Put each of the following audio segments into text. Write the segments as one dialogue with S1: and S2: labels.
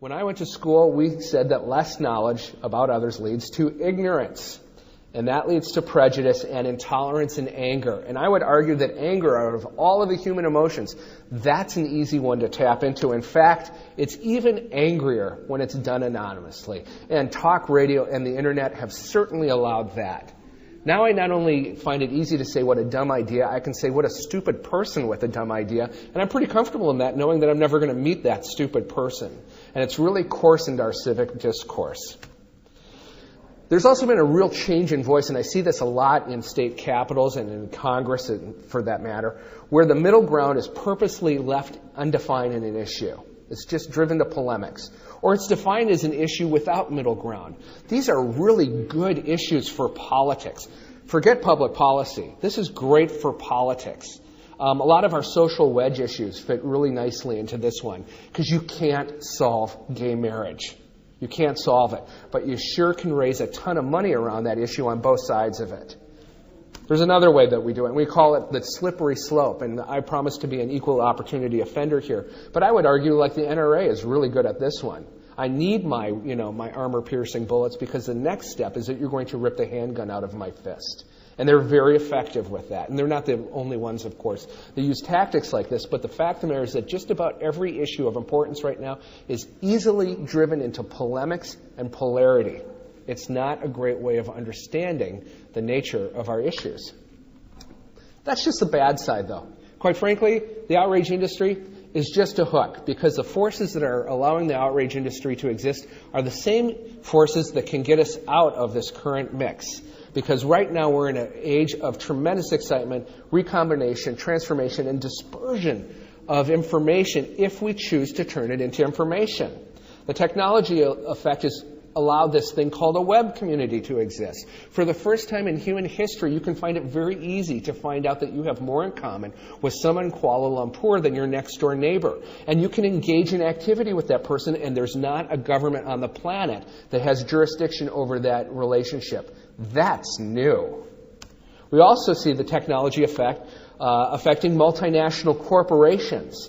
S1: When I went to school, we said that less knowledge about others leads to ignorance. And that leads to prejudice and intolerance and anger. And I would argue that anger, out of all of the human emotions, that's an easy one to tap into. In fact, it's even angrier when it's done anonymously. And talk radio and the internet have certainly allowed that. Now I not only find it easy to say what a dumb idea, I can say what a stupid person with a dumb idea. And I'm pretty comfortable in that, knowing that I'm never going to meet that stupid person. And it's really coarsened our civic discourse. There's also been a real change in voice, and I see this a lot in state capitals and in Congress, for that matter, where the middle ground is purposely left undefined in an issue. It's just driven to polemics. Or it's defined as an issue without middle ground. These are really good issues for politics. Forget public policy. This is great for politics. A lot of our social wedge issues fit really nicely into this one, because you can't solve gay marriage. You can't solve it, but you sure can raise a ton of money around that issue on both sides of it. There's another way that we do it, and we call it the slippery slope, and I promise to be an equal opportunity offender here. But I would argue like the NRA is really good at this one. I need my armor-piercing bullets, because the next step is that you're going to rip the handgun out of my fist. And they're very effective with that. And they're not the only ones, of course. They use tactics like this, but the fact of the matter is that just about every issue of importance right now is easily driven into polemics and polarity. It's not a great way of understanding the nature of our issues. That's just the bad side, though. Quite frankly, the outrage industry is just a hook, because the forces that are allowing the outrage industry to exist are the same forces that can get us out of this current mix. Because right now we're in an age of tremendous excitement, recombination, transformation, and dispersion of information if we choose to turn it into information. The technology effect has allowed this thing called a web community to exist. For the first time in human history, you can find it very easy to find out that you have more in common with someone in Kuala Lumpur than your next door neighbor. And you can engage in activity with that person, and there's not a government on the planet that has jurisdiction over that relationship. That's new. We also see the technology effect affecting multinational corporations.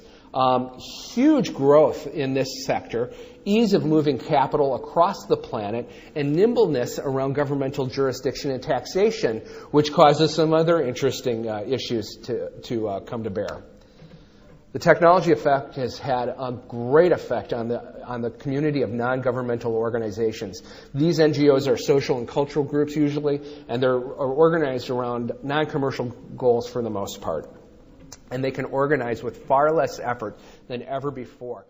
S1: Huge growth in this sector, ease of moving capital across the planet, and nimbleness around governmental jurisdiction and taxation, which causes some other interesting issues to come to bear. The technology effect has had a great effect on the community of non-governmental organizations. These NGOs are social and cultural groups usually, and they're organized around non-commercial goals for the most part. And they can organize with far less effort than ever before.